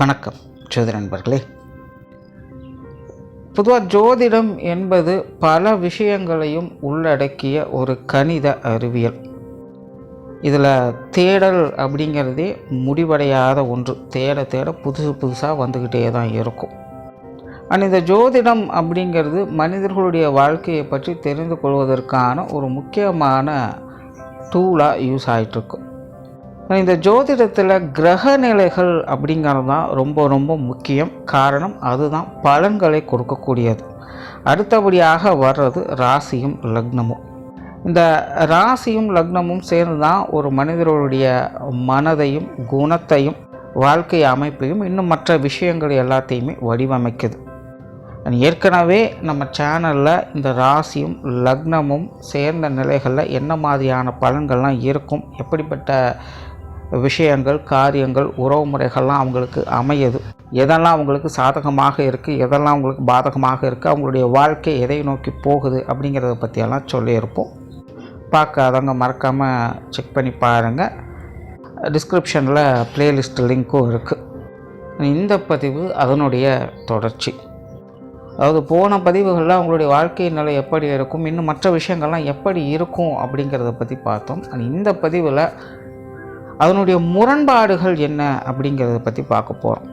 வணக்கம் ஜோதிட நண்பர்களே. பொதுவாக ஜோதிடம் என்பது பல விஷயங்களையும் உள்ளடக்கிய ஒரு கணித அறிவியல். இதில் தேடல் அப்படிங்கிறதே முடிவடையாத ஒன்று. தேட தேட புதுசாக வந்துக்கிட்டே தான் இருக்கும். ஆனால் இந்த ஜோதிடம் அப்படிங்கிறது மனிதர்களுடைய வாழ்க்கையை பற்றி தெரிந்து கொள்வதற்கான ஒரு முக்கியமான டூலாக யூஸ் ஆகிட்டுருக்கும். இந்த ஜோதிடத்தில் கிரக நிலைகள் அப்படிங்கிறது தான் ரொம்ப முக்கியம். காரணம் அதுதான் பலன்களை கொடுக்கக்கூடியது. அடுத்தபடியாக வர்றது ராசியும் லக்னமும். இந்த ராசியும் லக்னமும் சேர்ந்து தான் ஒரு மனிதர்களுடைய மனதையும் குணத்தையும் வாழ்க்கை அமைப்பையும் இன்னும் மற்ற விஷயங்கள் எல்லாத்தையுமே வடிவமைக்குது. ஏற்கனவே நம்ம சேனலில் இந்த ராசியும் லக்னமும் சேர்ந்த நிலைகளில் என்ன மாதிரியான பலன்கள்லாம் இருக்கும், எப்படிப்பட்ட விஷயங்கள் காரியங்கள் உறவு முறைகள்லாம் அவங்களுக்கு அமையுது, எதெல்லாம் அவங்களுக்கு சாதகமாக இருக்குது, எதெல்லாம் அவங்களுக்கு பாதகமாக இருக்குது, அவங்களுடைய வாழ்க்கை எதை நோக்கி போகுது அப்படிங்கிறத பற்றியெல்லாம் சொல்லியிருப்போம். பார்க்காதவங்க மறக்காமல் செக் பண்ணி பாருங்கள். டிஸ்கிரிப்ஷனில் ப்ளேலிஸ்ட் லிங்க்கும் இருக்குது. இந்த பதிவு அதனுடைய தொடர்ச்சி. அதாவது போன பதிவுகளில் அவங்களுடைய வாழ்க்கை நிலை எப்படி இருக்கும், இன்னும் மற்ற விஷயங்கள்லாம் எப்படி இருக்கும் அப்படிங்கிறத பற்றி பார்த்தோம். இந்த பதிவில் அதனுடைய முரண்பாடுகள் என்ன அப்படிங்கிறத பற்றி பார்க்க போகிறோம்.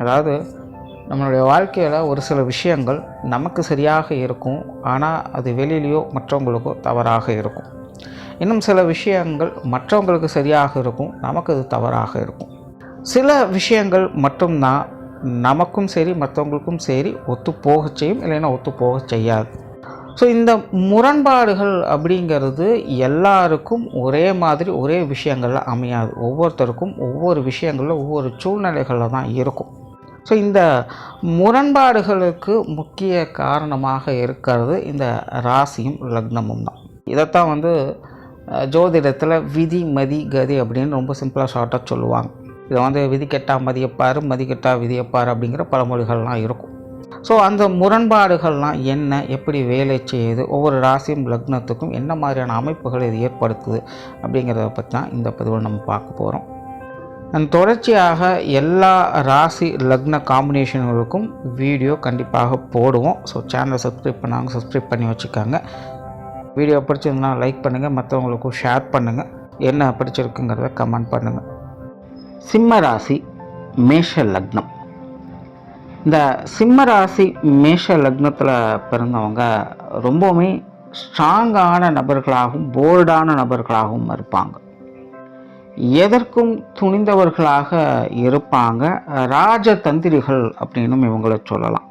அதாவது நம்மளுடைய வாழ்க்கையில் ஒரு சில விஷயங்கள் நமக்கு சரியாக இருக்கும், ஆனால் அது வெளியிலையோ மற்றவங்களுக்கோ தவறாக இருக்கும். இன்னும் சில விஷயங்கள் மற்றவங்களுக்கு சரியாக இருக்கும், நமக்கு அது தவறாக இருக்கும். சில விஷயங்கள் மட்டும்தான் நமக்கும் சரி மற்றவங்களுக்கும் சரி ஒத்து போக செய்யும், இல்லைன்னா ஒத்து போக செய்யாது. ஸோ இந்த முரண்பாடுகள் அப்படிங்கிறது எல்லாருக்கும் ஒரே மாதிரி ஒரே விஷயங்களில் அமையாது. ஒவ்வொருத்தருக்கும் ஒவ்வொரு விஷயங்களில் ஒவ்வொரு சூழ்நிலைகளில் தான் இருக்கும். ஸோ இந்த முரண்பாடுகளுக்கு முக்கிய காரணமாக இருக்கிறது இந்த ராசியும் லக்னமும் தான். இதைத்தான் ஜோதிடத்தில் விதி மதி கதி அப்படின்னு ரொம்ப சிம்பிளாக ஷார்ட்டாக சொல்லுவாங்க. இதை விதி கெட்டா மதியப்பார், மதி கெட்டா விதியப்பார் அப்படிங்கிற பழமொழிகள்லாம் இருக்கும். ஸோ அந்த முரண்பாடுகள்லாம் என்ன, எப்படி வேலை செய்யுது, ஒவ்வொரு ராசியும் லக்னத்துக்கும் என்ன மாதிரியான அமைப்புகளை இது ஏற்படுத்துது அப்படிங்கிறத பற்றி தான் இந்த பதிவில் நம்ம பார்க்க போகிறோம். தொடர்ச்சியாக எல்லா ராசி லக்ன காம்பினேஷன்களுக்கும் வீடியோ கண்டிப்பாக போடுவோம். ஸோ சேனலை சப்ஸ்கிரைப் பண்ணாங்க, சப்ஸ்கிரைப் பண்ணி வச்சுக்காங்க. வீடியோ பிடிச்சிருந்தா லைக் பண்ணுங்கள், மற்றவங்களுக்கும் ஷேர் பண்ணுங்கள், என்ன பிடிச்சிருக்குங்கிறத கமெண்ட் பண்ணுங்கள். சிம்ம ராசி மேஷ லக்னம். இந்த சிம்ம ராசி மேஷ லக்னத்தில் பிறந்தவங்க ரொம்பவுமே ஸ்ட்ராங்கான நபர்களாகவும் போல்டான நபர்களாகவும் இருப்பாங்க. எதற்கும் துணிந்தவர்களாக இருப்பாங்க. ராஜதந்திரிகள் அப்படின்னும் இவங்களை சொல்லலாம்.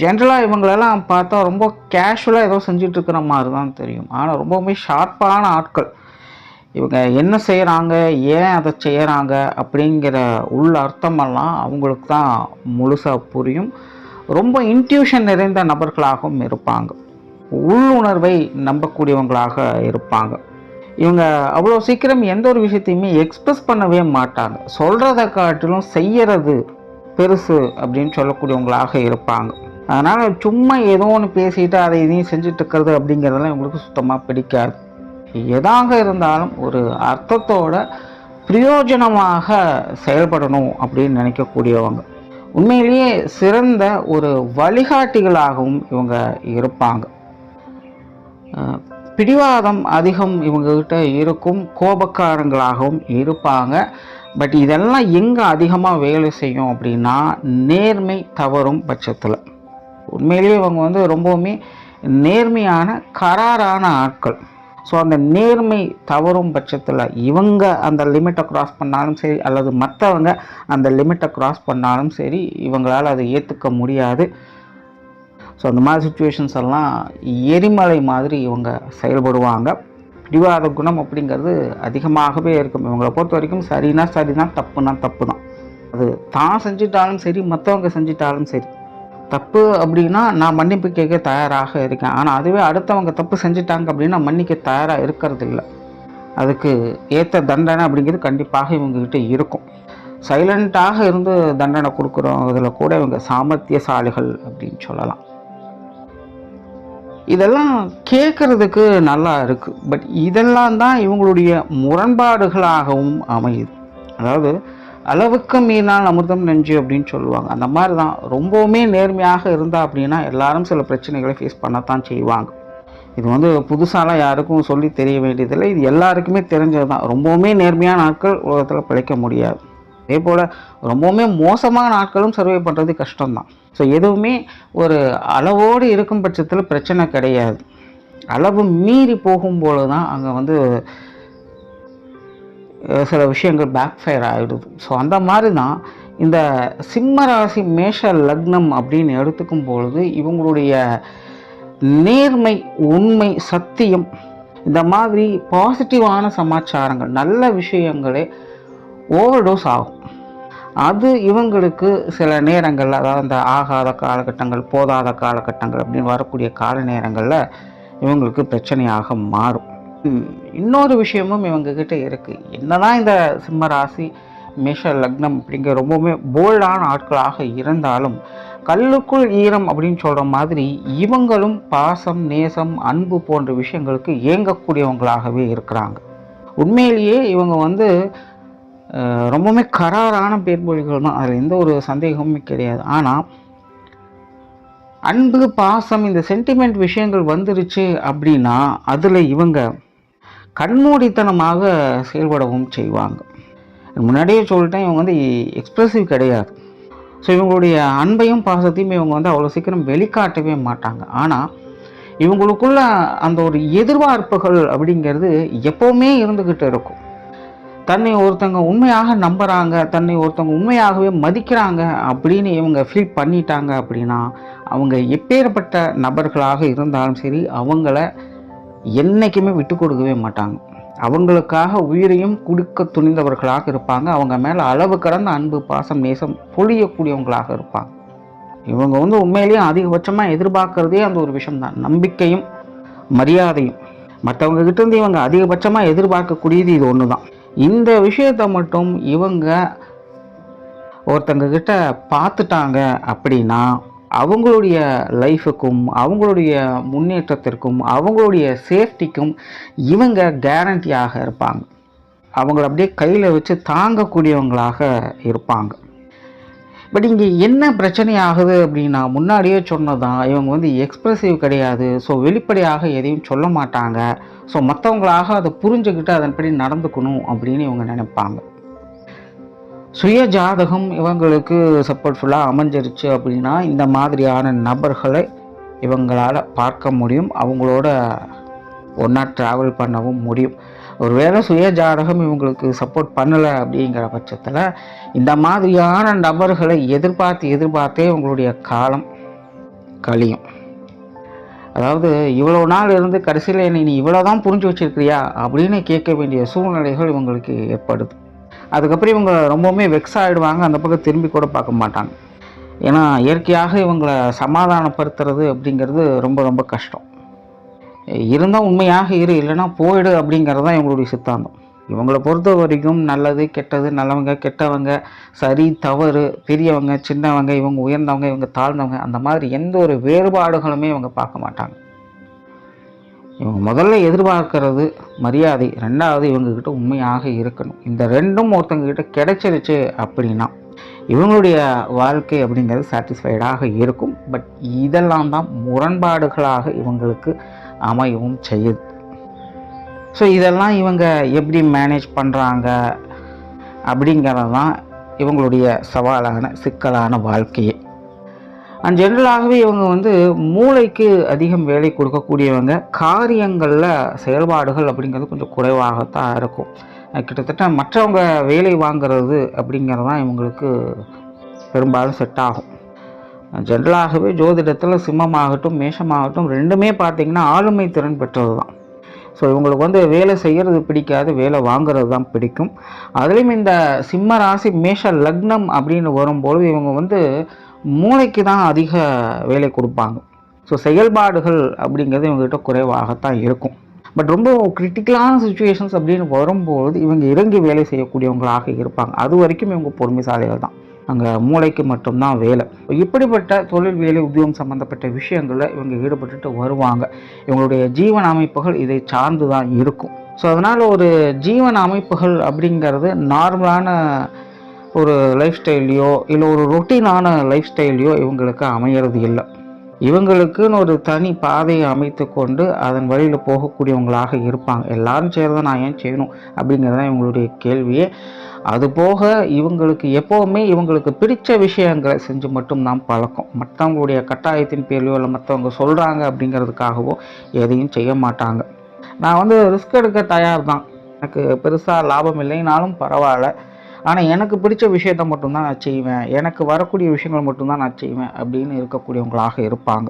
ஜென்ரலாக இவங்களெல்லாம் பார்த்தா ரொம்ப கேஷுவலாக ஏதோ செஞ்சிட்ருக்கிற மாதிரி தான் தெரியும். ஆனால் ரொம்பவுமே ஷார்ப்பான ஆட்கள். இவங்க என்ன செய்கிறாங்க, ஏன் அதை செய்கிறாங்க அப்படிங்கிற உள்ள அர்த்தமெல்லாம் அவங்களுக்கு தான் முழுசாக புரியும். ரொம்ப இன்ட்யூஷன் நிறைந்த நபர்களாகவும் இருப்பாங்க. உள்ளுணர்வை நம்பக்கூடியவங்களாக இருப்பாங்க. இவங்க அவ்வளோ சீக்கிரம் எந்த ஒரு விஷயத்தையுமே எக்ஸ்பிரஸ் பண்ணவே மாட்டாங்க. சொல்கிறத காட்டிலும் செய்கிறது பெருசு அப்படின்னு சொல்லக்கூடியவங்களாக இருப்பாங்க. அதனால் சும்மா ஏதோ ஒன்று பேசிட்டு அதை இதையும் செஞ்சுட்டு இருக்கிறது அப்படிங்கிறதெல்லாம் இவங்களுக்கு சுத்தமாக பிடிக்காது. எதாக இருந்தாலும் ஒரு அர்த்தத்தோட பிரயோஜனமாக செயல்படணும் அப்படின்னு நினைக்கக்கூடியவங்க. உண்மையிலேயே சிறந்த ஒரு வழிகாட்டிகளாகவும் இவங்க இருப்பாங்க. பிடிவாதம் அதிகம் இவங்ககிட்ட இருக்கும், கோபக்காரங்களாகவும் இருப்பாங்க. பட் இதெல்லாம் எங்கே அதிகமாக வேலை செய்யும் அப்படின்னா நேர்மை தவறும் பட்சத்தில். உண்மையிலேயே இவங்க ரொம்பவுமே நேர்மையான கராரான ஆட்கள். ஸோ அந்த நேர்மை தவறும் பட்சத்தில் இவங்க அந்த லிமிட்டை க்ராஸ் பண்ணாலும் சரி, அல்லது மற்றவங்க அந்த லிமிட்டை க்ராஸ் பண்ணாலும் சரி, இவங்களால் அதை ஏற்றுக்க முடியாது. ஸோ அந்த மாதிரி சுச்சுவேஷன்ஸ் எல்லாம் எரிமலை மாதிரி இவங்க செயல்படுவாங்க. பிடிவாத குணம் அப்படிங்கிறது அதிகமாகவே இருக்கும். இவங்களை பொறுத்த வரைக்கும் சரினா சரிதான், தப்புனா தப்பு தான். அது தான் செஞ்சிட்டாலும் சரி, மற்றவங்க செஞ்சிட்டாலும் சரி. தப்பு அப்படின்னா நான் மன்னிப்பு கேட்க தயாராக இருக்கேன். ஆனால் அதுவே அடுத்தவங்க தப்பு செஞ்சுட்டாங்க அப்படின்னா மன்னிக்க தயாராக இருக்கிறது இல்லை. அதுக்கு ஏற்ற தண்டனை அப்படிங்கிறது கண்டிப்பாக இவங்ககிட்ட இருக்கும். சைலண்ட்டாக இருந்து தண்டனை கொடுக்குறவங்கள கூட இவங்க சாமர்த்தியசாலிகள் அப்படின்னு சொல்லலாம். இதெல்லாம் கேட்குறதுக்கு நல்லா இருக்குது. பட் இதெல்லாம் தான் இவங்களுடைய முரண்பாடுகளாகவும் அமையுது. அதாவது அளவுக்கு மீறினால் அமிர்தம் நெஞ்சு அப்படின்னு சொல்லுவாங்க. அந்த மாதிரி தான் ரொம்பவுமே நேர்மையாக இருந்தா அப்படின்னா எல்லாரும் சில பிரச்சனைகளை ஃபேஸ் பண்ணத்தான் செய்வாங்க. இது வந்து புதுசாலாம் யாருக்கும் சொல்லி தெரிய வேண்டியதில்லை. இது எல்லாருக்குமே தெரிஞ்சது தான். ரொம்பவுமே நேர்மையான ஆட்கள் உலகத்தில் பிழைக்க முடியாது. அதே போல் ரொம்பவுமே மோசமான ஆட்களும் சர்வை பண்ணுறது கஷ்டம்தான். ஸோ எதுவுமே ஒரு அளவோடு இருக்கும் பட்சத்தில் பிரச்சனை கிடையாது. அளவு மீறி போகும்போது தான் அங்கே வந்து சில விஷயங்கள் பேக் ஃபயர் ஆகிடுது. ஸோ அந்த மாதிரி தான் இந்த சிம்ம ராசி மேஷ லக்னம் அப்படின்னு எடுத்துக்கும் பொழுது இவங்களுடைய நேர்மை, உண்மை, சத்தியம், இந்த மாதிரி பாசிட்டிவான சமாச்சாரங்கள், நல்ல விஷயங்களே ஓவர்டோஸ் ஆகும். அது இவங்களுக்கு சில நேரங்களில், அதாவது இந்த ஆகாத காலகட்டங்கள், போதாத காலகட்டங்கள் அப்படின்னு வரக்கூடிய கால நேரங்களில் இவங்களுக்கு பிரச்சனையாக மாறும். இன்னொரு விஷயமும் இவங்கக்கிட்ட இருக்குது. என்னதான் இந்த சிம்ம ராசி மேஷ லக்னம் அப்படிங்கிற ரொம்பவுமே போல்டான ஆட்களாக இருந்தாலும் கல்லுக்குள் ஈரம் அப்படின்னு சொல்கிற மாதிரி இவங்களும் பாசம், நேசம், அன்பு போன்ற விஷயங்களுக்கு ஏங்கக்கூடியவங்களாகவே இருக்கிறாங்க. உண்மையிலேயே இவங்க வந்து ரொம்பவுமே கராரான பேர்மொழிகள் தான், அதில் எந்த ஒரு சந்தேகமும் கிடையாது. ஆனால் அன்பு, பாசம், இந்த சென்டிமெண்ட் விஷயங்கள் வந்துருச்சு அப்படின்னா அதில் இவங்க கண்மூடித்தனமாக செயல்படவும் செய்வாங்க. முன்னாடியே சொல்லிட்டேன், இவங்க வந்து எக்ஸ்ப்ரெசிவ் கிடையாது. ஸோ இவங்களுடைய அன்பையும் பாசத்தையும் இவங்க வந்து அவ்வளோ சீக்கிரம் வெளிக்காட்டவே மாட்டாங்க. ஆனால் இவங்களுக்குள்ள அந்த ஒரு எதிர்பார்ப்புகள் அப்படிங்கிறது எப்போவுமே இருந்துக்கிட்டு இருக்கும். தன்னை ஒருத்தவங்க உண்மையாக நம்புகிறாங்க, தன்னை ஒருத்தவங்க உண்மையாகவே மதிக்கிறாங்க அப்படின்னு இவங்க ஃபீல் பண்ணிட்டாங்க அப்படின்னா அவங்க எப்பேற்பட்ட நபர்களாக இருந்தாலும் சரி அவங்கள என்றைக்குமே விட்டு கொடுக்கவே மாட்டாங்க. அவங்களுக்காக உயிரையும் கொடுக்க துணிந்தவர்களாக இருப்பாங்க. அவங்க மேலே அளவு கடந்த அன்பு, பாசம், நேசம் பொழியக்கூடியவங்களாக இருப்பாங்க. இவங்க வந்து உண்மையிலேயே அதிகபட்சமாக எதிர்பார்க்குறதே அந்த ஒரு விஷயம்தான், நம்பிக்கையும் மரியாதையும். மற்றவங்க கிட்டேருந்து இவங்க அதிகபட்சமாக எதிர்பார்க்கக்கூடியது இது ஒன்று தான். இந்த விஷயத்தை மட்டும் இவங்க ஒருத்தங்க கிட்ட பார்த்துட்டாங்க அப்படின்னா அவங்களுடைய லைஃபுக்கும், அவங்களுடைய முன்னேற்றத்திற்கும், அவங்களுடைய சேஃப்டிக்கும் இவங்க கேரண்டியாக இருப்பாங்க. அவங்கள அப்படியே கையில் வச்சு தாங்கக்கூடியவங்களாக இருப்பாங்க. பட் இங்கே என்ன பிரச்சனை ஆகுது அப்படின்னா, முன்னாடியே சொன்னதான், இவங்க வந்து எக்ஸ்ப்ரெசிவ் கிடையாது. ஸோ வெளிப்படையாக எதையும் சொல்ல மாட்டாங்க. ஸோ மற்றவங்களாக அதை புரிஞ்சுக்கிட்டு அதன்படி நடந்துக்கணும் அப்படின்னு இவங்க நினைப்பாங்க. சுய ஜாதகம் இவங்களுக்கு சப்போர்ட்ஃபுல்லாக அமைஞ்சிருச்சு அப்படின்னா இந்த மாதிரியான நபர்களை இவங்களால் பார்க்க முடியும், அவங்களோட ஒன்றா ட்ராவல் பண்ணவும் முடியும். ஒருவேளை சுய ஜாதகம் இவங்களுக்கு சப்போர்ட் பண்ணலை அப்படிங்கிற பட்சத்தில் இந்த மாதிரியான நபர்களை எதிர்பார்த்தே இவங்களுடைய காலம் கழியும். அதாவது இவ்வளோ நாள் இருந்து கடைசியில் நீ இவ்வளோ தான் புரிஞ்சு வச்சுருக்கிறியா அப்படின்னு கேட்க வேண்டிய சூழ்நிலைகள் இவங்களுக்கு ஏற்படுது. அதுக்கப்புறம் இவங்க ரொம்பவுமே வெக்ஸ் ஆகிடுவாங்க, அந்த பக்கம் திரும்பி கூட பார்க்க மாட்டாங்க. ஏன்னா இயற்கையாக இவங்களை சமாதானப்படுத்துறது அப்படிங்கிறது ரொம்ப ரொம்ப கஷ்டம். இருந்தால் உண்மையாக இரு, இல்லைன்னா போயிடு அப்படிங்கிறது தான் இவங்களுடைய சித்தாந்தம். இவங்களை பொறுத்த வரைக்கும் நல்லது கெட்டது, நல்லவங்க கெட்டவங்க, சரி தவறு, பெரியவங்க சின்னவங்க, இவங்க உயர்ந்தவங்க இவங்க தாழ்ந்தவங்க, அந்த மாதிரி எந்த ஒரு வேறுபாடுகளுமே இவங்க பார்க்க மாட்டாங்க. இவங்க முதல்ல எதிர்பார்க்கறது மரியாதை, ரெண்டாவது இவங்கக்கிட்ட உண்மையாக இருக்கணும். இந்த ரெண்டும் ஒருத்தங்கக்கிட்ட கிடைச்சிருச்சு அப்படின்னா இவங்களுடைய வாழ்க்கை அப்படிங்கிறது சாட்டிஸ்ஃபைடாக இருக்கும். பட் இதெல்லாம் தான் முரண்பாடுகளாக இவங்களுக்கு அமையவும் செய்யுது. ஸோ இதெல்லாம் இவங்க எப்படி மேனேஜ் பண்ணுறாங்க அப்படிங்கிறது தான் இவங்களுடைய சவாலான சிக்கலான வாழ்க்கையே. அண்ட் ஜென்ரலாகவே இவங்க வந்து மூளைக்கு அதிகம் வேலை கொடுக்கக்கூடியவங்க. காரியங்களில் செயல்பாடுகள் அப்படிங்கிறது கொஞ்சம் குறைவாகத்தான் இருக்கும். கிட்டத்தட்ட மற்றவங்க வேலை வாங்கிறது அப்படிங்கிறது தான் இவங்களுக்கு பெரும்பாலும் செட் ஆகும். ஜென்ரலாகவே ஜோதிடத்தில் சிம்மமாகட்டும் மேஷமாகட்டும் ரெண்டுமே பார்த்திங்கன்னா ஆளுமை திறன் பெற்றது தான். ஸோ இவங்களுக்கு வந்து வேலை செய்கிறது பிடிக்காது, வேலை வாங்கிறது தான் பிடிக்கும். அதுலேயும் இந்த சிம்ம ராசி மேஷ லக்னம் அப்படின்னு வரும்பொழுது இவங்க வந்து மூளைக்கு தான் அதிக வேலை கொடுப்பாங்க. ஸோ செயல்பாடுகள் அப்படிங்கிறது இவங்ககிட்ட குறைவாகத்தான் இருக்கும். பட் ரொம்ப கிரிட்டிக்கலான சுச்சுவேஷன்ஸ் அப்படின்னு வரும்போது இவங்க இறங்கி வேலை செய்யக்கூடியவங்களாக இருப்பாங்க. அது வரைக்கும் இவங்க பொறுமைசாலிகள் தான், அங்கே மூளைக்கு மட்டும்தான் வேலை. இப்படிப்பட்ட தொழில், வேலை, உத்தியோகம் சம்மந்தப்பட்ட விஷயங்களில் இவங்க ஈடுபட்டுட்டு வருவாங்க. இவங்களுடைய ஜீவன அமைப்புகள் இதை சார்ந்து தான் இருக்கும். ஸோ அதனால் ஒரு ஜீவன அமைப்புகள் அப்படிங்கிறது நார்மலான ஒரு லைஃப் ஸ்டைல்லையோ இல்லை ஒரு ரொட்டீனான லைஃப் ஸ்டைல்லையோ இவங்களுக்கு அமையிறது இல்லை. இவங்களுக்குன்னு ஒரு தனி பாதையை அமைத்து கொண்டு அதன் வழியில் போகக்கூடியவங்களாக இருப்பாங்க. எல்லாரும் செய்கிறத நான் ஏன் செய்யணும் அப்படிங்கிறது தான் இவங்களுடைய கேள்வியே. அதுபோக இவங்களுக்கு எப்போவுமே இவங்களுக்கு பிடித்த விஷயங்களை செஞ்சு மட்டும்தான் பழக்கம். மற்றவங்களுடைய கட்டாயத்தின் பேர்லையோ இல்லை மற்றவங்க சொல்கிறாங்க அப்படிங்கிறதுக்காகவோ எதையும் செய்ய மாட்டாங்க. நான் ரிஸ்க் எடுக்க தயார் தான், எனக்கு பெருசாக லாபம் இல்லைனாலும் பரவாயில்ல, ஆனால் எனக்கு பிடிச்ச விஷயத்தை மட்டும்தான் நான் செய்வேன், எனக்கு வரக்கூடிய விஷயங்கள் மட்டும்தான் நான் செய்வேன் அப்படின்னு இருக்கக்கூடியவங்களாக இருப்பாங்க.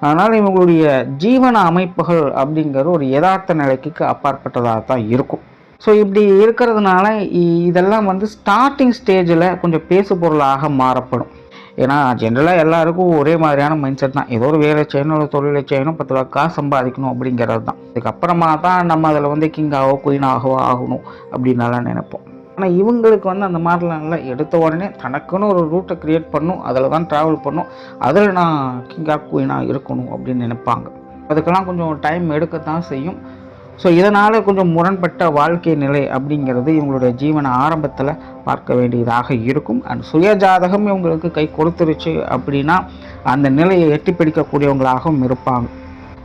அதனால் இவங்களுடைய ஜீவன அமைப்புகள் அப்படிங்கிற ஒரு யதார்த்த நிலைக்கு அப்பாற்பட்டதாக தான் இருக்கும். ஸோ இப்படி இருக்கிறதுனால இதெல்லாம் ஸ்டார்டிங் ஸ்டேஜில் கொஞ்சம் பேசு பொருளாக மாறப்படும். ஏன்னா ஜென்ரலாக எல்லாருக்கும் ஒரே மாதிரியான மைண்ட் செட் தான். ஏதோ ஒரு வேலை செய்யணும், ஒரு தொழிலை செய்யணும், 10 ரூபா காசு சம்பாதிக்கணும் அப்படிங்கிறது தான். இதுக்கப்புறமா தான் நம்ம அதில் கிங்காகவோ குயினாகவோ ஆகணும் அப்படின்னாலாம் நினைப்போம். ஆனால் இவங்களுக்கு அந்த மாதிரிலாம் இல்லை. எடுத்த உடனே தனக்குன்னு ஒரு ரூட்டை க்ரியேட் பண்ணும், அதில் தான் ட்ராவல் பண்ணும், அதில் நான் கிங்காக குயினாக இருக்கணும் அப்படின்னு நினைப்பாங்க. அதுக்கெல்லாம் கொஞ்சம் டைம் எடுக்கத்தான் செய்யும். ஸோ இதனால் கொஞ்சம் முரண்பட்ட வாழ்க்கை நிலை அப்படிங்கிறது இவங்களுடைய ஜீவன ஆரம்பத்தில் பார்க்க வேண்டியதாக இருக்கும். அண்ட் சுயஜாதகம் இவங்களுக்கு கை கொடுத்துருச்சு அப்படின்னா அந்த நிலையை எட்டி பிடிக்கக்கூடியவங்களாகவும் இருப்பாங்க.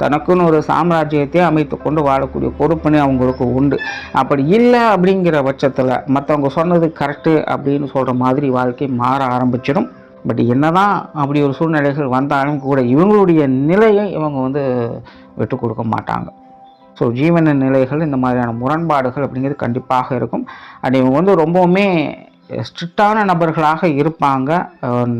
தனக்குன்னு ஒரு சாம்ராஜ்யத்தையே அமைத்து கொண்டு வாழக்கூடிய பொறுப்புனே அவங்களுக்கு உண்டு. அப்படி இல்லை அப்படிங்கிற பட்சத்தில் மற்றவங்க சொன்னது கரெக்டு அப்படின்னு சொல்கிற மாதிரி வாழ்க்கை மாற ஆரம்பிச்சிடும். பட் என்னதான் அப்படி ஒரு சூழ்நிலைகள் வந்தாலும் கூட இவங்களுடைய நிலையை இவங்க விட்டு கொடுக்க மாட்டாங்க. ஸோ ஜீவன நிலைகள் இந்த மாதிரியான முரண்பாடுகள் அப்படிங்கிறது கண்டிப்பாக இருக்கும். அண்ட் இவங்க ரொம்பவுமே ஸ்ட்ரிக்டான நபர்களாக இருப்பாங்க.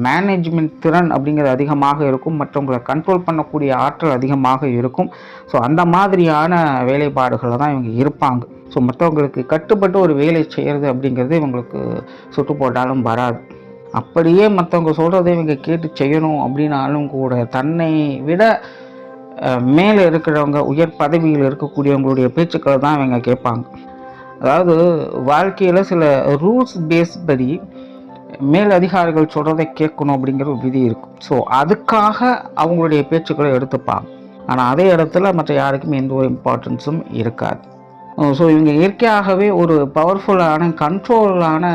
மேனேஜ்மெண்ட் திறன் அப்படிங்கிறது அதிகமாக இருக்கும், மற்றவங்களை கண்ட்ரோல் பண்ணக்கூடிய ஆற்றல் அதிகமாக இருக்கும். ஸோ அந்த மாதிரியான வேலைப்பாடுகளை தான் இவங்க இருப்பாங்க. ஸோ மற்றவங்களுக்கு கட்டுப்பட்டு ஒரு வேலை செய்கிறது அப்படிங்கிறது இவங்களுக்கு சுட்டு போட்டாலும் வராது. அப்படியே மற்றவங்க சொல்கிறத இவங்க கேட்டு செய்யணும் அப்படின்னாலும் கூட தன்னை விட மேலே இருக்கிறவங்க, உயர் பதவியில் இருக்கக்கூடியவங்களுடைய பேச்சுக்களை தான் இவங்க கேட்பாங்க. அதாவது வாழ்க்கையில் சில ரூல்ஸ் பேஸ் படி மேல் அதிகாரிகள் சொல்கிறதை கேட்கணும் அப்படிங்கிற ஒரு விதி இருக்கும். ஸோ அதுக்காக அவங்களுடைய பேச்சுக்களை எடுத்துப்பாங்க. ஆனால் அதே இடத்துல மற்ற யாருக்கும் எந்த ஒரு இம்பார்ட்டன்ஸும் இருக்காது. ஸோ இவங்க இயற்கையாகவே ஒரு பவர்ஃபுல்லான கண்ட்ரோலான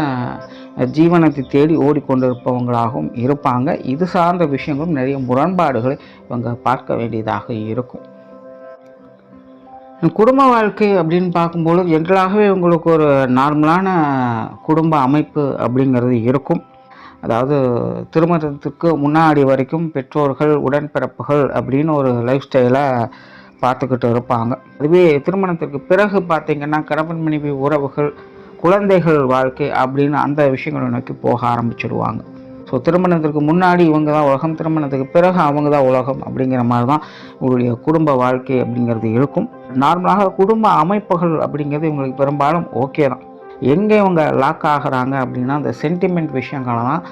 ஜீவனத்தை தேடி ஓடிக்கொண்டிருப்பவங்களாகவும் இருப்பாங்க. இது சார்ந்த விஷயங்களும் நிறைய முரண்பாடுகளை இவங்க பார்க்க வேண்டியதாக இருக்கும். குடும்ப வாழ்க்கை அப்படின்னு பார்க்கும்போது ஜென்ரலாகவே இவங்களுக்கு ஒரு நார்மலான குடும்ப அமைப்பு அப்படிங்கிறது இருக்கும். அதாவது திருமணத்துக்கு முன்னாடி வரைக்கும் பெற்றோர்கள், உடன்பிறப்புகள் அப்படின்னு ஒரு லைஃப் ஸ்டைலை பார்த்துக்கிட்டு இருப்பாங்க. அதுவே திருமணத்திற்கு பிறகு பார்த்திங்கன்னா கணவன் மனைவி உறவுகள், குழந்தைகள் வாழ்க்கை அப்படின்னு அந்த விஷயங்களை நோக்கி போக ஆரம்பிச்சிடுவாங்க. ஸோ திருமணத்திற்கு முன்னாடி இவங்க தான் உலகம், திருமணத்துக்கு பிறகு அவங்க தான் உலகம் அப்படிங்கிற மாதிரி தான் இவங்களுடைய குடும்ப வாழ்க்கை அப்படிங்கிறது இருக்கும். நார்மலாக குடும்ப அமைப்புகள் அப்படிங்கிறது இவங்களுக்கு பெரும்பாலும் ஓகே தான். எங்கே இவங்க லாக் ஆகிறாங்க அப்படின்னா அந்த சென்டிமெண்ட் விஷயங்களை தான்.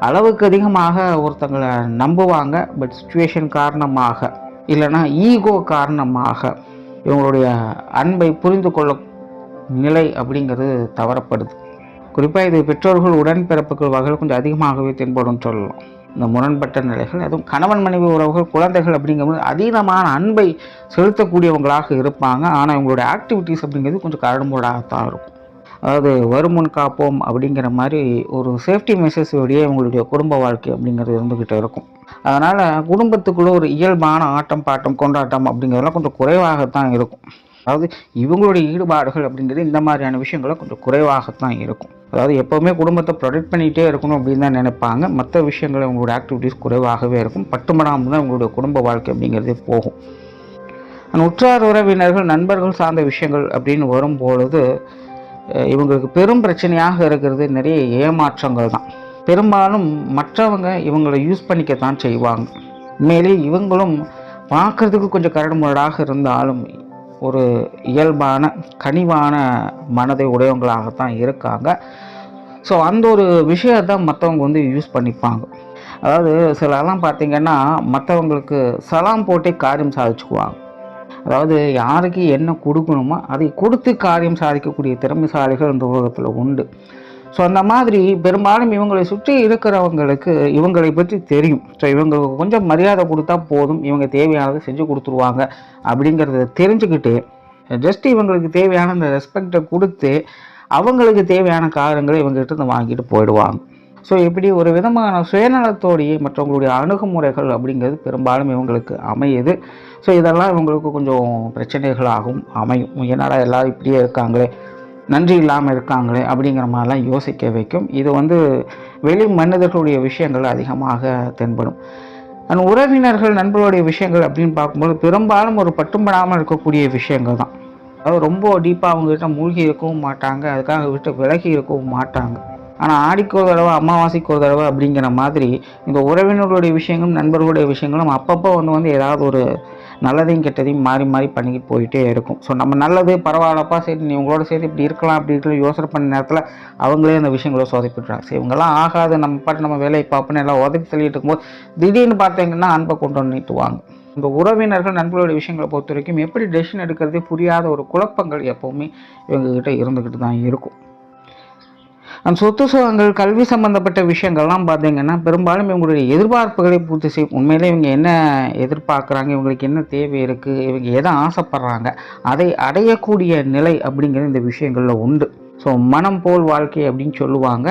அளவுக்கு அதிகமாக ஒருத்தங்களை நம்புவாங்க. பட் சிச்சுவேஷன் காரணமாக இல்லைன்னா ஈகோ காரணமாக இவங்களுடைய அன்பை புரிந்து கொள்ள நிலை அப்படிங்கிறது தவறப்படுது. குறிப்பாக இது பெற்றோர்கள், உடன்பிறப்புகள் வகையில் கொஞ்சம் அதிகமாகவே தென்படும் சொல்லலாம். இந்த முரண்பட்ட நிலைகள், அதுவும் கணவன் மனைவி உறவுகள், குழந்தைகள் அப்படிங்கும்போது அதீதமான அன்பை செலுத்தக்கூடியவங்களாக இருப்பாங்க. ஆனால் இவங்களுடைய ஆக்டிவிட்டீஸ் அப்படிங்கிறது கொஞ்சம் கரடுமுரடாகத்தான் இருக்கும். அதாவது வருமுன் காப்போம் அப்படிங்கிற மாதிரி ஒரு சேஃப்டி மெசேஜோடையே இவங்களுடைய குடும்ப வாழ்க்கை அப்படிங்கிறது இருந்துக்கிட்டு இருக்கும். அதனால் குடும்பத்துக்குள்ளே ஒரு இயல்பான ஆட்டம் பாட்டம் கொண்டாட்டம் அப்படிங்கிறதெல்லாம் கொஞ்சம் குறைவாகத்தான் இருக்கும். அதாவது இவங்களுடைய ஈடுபாடுகள் அப்படிங்கிறது இந்த மாதிரியான விஷயங்களும் கொஞ்சம் குறைவாகத்தான் இருக்கும். அதாவது எப்போவுமே குடும்பத்தை ப்ரொடெக்ட் பண்ணிகிட்டே இருக்கணும் அப்படின்னு தான் நினைப்பாங்க. மற்ற விஷயங்கள் இவங்களோட ஆக்டிவிட்டீஸ் குறைவாகவே இருக்கும். பட்டுமடாமல் தான் இவங்களுடைய குடும்ப வாழ்க்கை அப்படிங்கிறதே போகும். உற்றார் உறவினர்கள், நண்பர்கள் சார்ந்த விஷயங்கள் அப்படின்னு வரும்பொழுது இவங்களுக்கு பெரும் பிரச்சனையாக இருக்கிறது நிறைய ஏமாற்றங்கள் தான். பெரும்பாலும் மற்றவங்க இவங்களை யூஸ் பண்ணிக்கத்தான் செய்வாங்க. உண்மையிலே இவங்களும் பார்க்குறதுக்கு கொஞ்சம் கரடுமுரடாக இருந்தாலும் ஒரு இயல்பான கனிவான மனதை உடையவங்களாகத்தான் இருக்காங்க. ஸோ அந்த ஒரு விஷயத்தை மற்றவங்க யூஸ் பண்ணிப்பாங்க. அதாவது சிலலாம் பார்த்திங்கன்னா மற்றவங்களுக்கு சலாம் போட்டே காரியம் சாதிச்சுக்குவாங்க. அதாவது யாருக்கு என்ன கொடுக்கணுமோ அதை கொடுத்து காரியம் சாதிக்கக்கூடிய திறமைசாலிகள் இந்த உலகத்தில் உண்டு. ஸோ அந்த மாதிரி பெரும்பாலும் இவங்களை சுற்றி இருக்கிறவங்களுக்கு இவங்களை பற்றி தெரியும். ஸோ இவங்களுக்கு கொஞ்சம் மரியாதை கொடுத்தா போதும், இவங்க தேவையானதை செஞ்சு கொடுத்துருவாங்க அப்படிங்கிறத தெரிஞ்சுக்கிட்டு ஜஸ்ட் இவங்களுக்கு தேவையான அந்த ரெஸ்பெக்டை கொடுத்து அவங்களுக்கு தேவையான காரியங்களை இவங்ககிட்ட இருந்து வாங்கிட்டு போயிடுவாங்க. ஸோ இப்படி ஒரு விதமான சுயநலத்தோடைய மற்றவங்களுடைய அணுகுமுறைகள் அப்படிங்கிறது பெரும்பாலும் இவங்களுக்கு அமையுது. ஸோ இதெல்லாம் இவங்களுக்கு கொஞ்சம் பிரச்சனைகளாகவும் அமையும். என்னடா எல்லாரும் இப்படியே இருக்காங்களே, நன்றி இல்லாமல் இருக்காங்களே அப்படிங்கிற மாதிரிலாம் யோசிக்க வைக்கும். இது வெளி மனிதர்களுடைய விஷயங்கள் அதிகமாக தென்படும். உறவினர்கள் நண்பர்களுடைய விஷயங்கள் அப்படின்னு பார்க்கும்போது பெரும்பாலும் ஒரு பட்டும்படாமல் இருக்கக்கூடிய விஷயங்கள் தான். அதாவது ரொம்ப டீப்பாக அவங்ககிட்ட மூழ்கி இருக்கவும் மாட்டாங்க, அதுக்காக விட்டு விலகி இருக்கவும் மாட்டாங்க. ஆனால் ஆடிக்கு ஒரு தடவை அமாவாசைக்கு ஒரு தடவை அப்படிங்கிற மாதிரி இந்த உறவினர்களுடைய விஷயங்களும் நண்பர்களுடைய விஷயங்களும் அப்பப்போ ஏதாவது ஒரு நல்லதையும் கெட்டதையும் மாறி மாறி பண்ணிக்கிட்டு போயிட்டே இருக்கும். ஸோ நம்ம நல்லது பரவாயில்லப்பா, சரி நீ உங்களோட சேர்த்து இப்படி இருக்கலாம் அப்படி இருக்கலாம் யோசனை பண்ண நேரத்தில் அவங்களே அந்த விஷயங்களை சொதப்பிட்டுறாங்க. சரி இவங்கெல்லாம் ஆகாது, நம்ம பாட்டு நம்ம வேலையை பார்ப்போன்னு எல்லாம் உதவி தள்ளிட்டு இருக்கும்போது திடீர்னு பார்த்தீங்கன்னா அன்பை கொண்டு வந்துட்டுவாங்க. இந்த உறவினர்கள் நண்பர்களுடைய விஷயங்களை பொறுத்த வரைக்கும் எப்படி டெசிஷன் எடுக்கிறதே புரியாத ஒரு குழப்பங்கள் எப்போவுமே இவங்ககிட்ட இருந்துக்கிட்டு தான் இருக்கும். அந்த சொத்து சுகங்கள் கல்வி சம்பந்தப்பட்ட விஷயங்கள்லாம் பார்த்தீங்கன்னா பெரும்பாலும் இவங்களுடைய எதிர்பார்ப்புகளை பூர்த்தி செய்யும். உண்மையிலே இவங்க என்ன எதிர்பார்க்குறாங்க, இவங்களுக்கு என்ன தேவை இருக்குது, இவங்க எதை ஆசைப்படுறாங்க, அதை அடையக்கூடிய நிலை அப்படிங்கிறது இந்த விஷயங்களில் உண்டு. ஸோ மனம் போல் வாழ்க்கை அப்படின்னு சொல்லுவாங்க.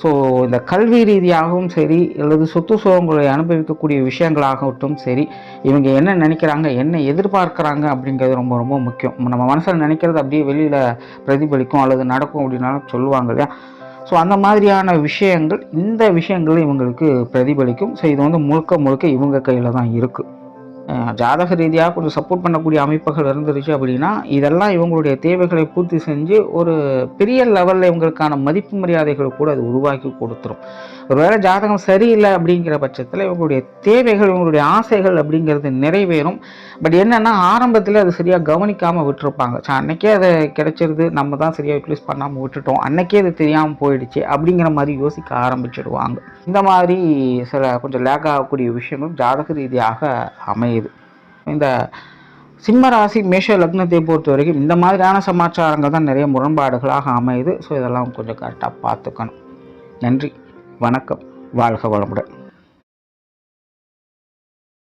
ஸோ இந்த கல்வி ரீதியாகவும் சரி அல்லது சொத்து சுகங்களை அனுபவிக்கக்கூடிய விஷயங்களாகட்டும் சரி, இவங்க என்ன நினைக்கிறாங்க, என்ன எதிர்பார்க்குறாங்க அப்படிங்கிறது ரொம்ப ரொம்ப முக்கியம். நம்ம மனசில் நினைக்கிறது அப்படியே வெளியில் பிரதிபலிக்கும் அல்லது நடக்கும் அப்படின்னாலும் சொல்லுவாங்க இல்லையா. ஸோ அந்த மாதிரியான விஷயங்கள் இந்த விஷயங்கள் இவங்களுக்கு பிரதிபலிக்கும். ஸோ இது முழுக்க முழுக்க இவங்க கையில் தான் இருக்குது. ஜாதக ரீதியாக கொஞ்சம் சப்போர்ட் பண்ணக்கூடிய அமைப்புகள் இருந்துருச்சு அப்படின்னா இதெல்லாம் இவங்களுடைய தேவைகளை பூர்த்தி செஞ்சு ஒரு பெரிய லெவலில் இவங்களுக்கான மதிப்பு மரியாதைகளை கூட அது உருவாக்கி கொடுத்துரும். ஒருவேளை ஜாதகம் சரியில்லை அப்படிங்கிற பட்சத்தில் இவங்களுடைய தேவைகள் இவங்களுடைய ஆசைகள் அப்படிங்கிறது நிறைவேறும். பட் என்னென்னா ஆரம்பத்தில் அது சரியாக கவனிக்காமல் விட்டுருப்பாங்க. அன்னைக்கே அதை கிடைச்சிருது, நம்ம தான் சரியாக யூட்டிலைஸ் பண்ணாமல் விட்டுட்டோம், அன்னைக்கே அது தெரியாமல் போயிடுச்சு அப்படிங்கிற மாதிரி யோசிக்க ஆரம்பிச்சிடுவாங்க. இந்த மாதிரி சில கொஞ்சம் லேக் ஆகக்கூடிய விஷயங்களும் ஜாதக ரீதியாக அமையுது. இந்த சிம்ம ராசி மேஷ லக்னத்தை பொறுத்த வரைக்கும் இந்த மாதிரியான சமாச்சாரங்கள் தான் நிறைய முரண்பாடுகளாக அமையுது. ஸோ இதெல்லாம் கொஞ்சம் கரெக்டாக பார்த்துக்கணும். நன்றி, வணக்கம், வாழ்க வளமுடன்.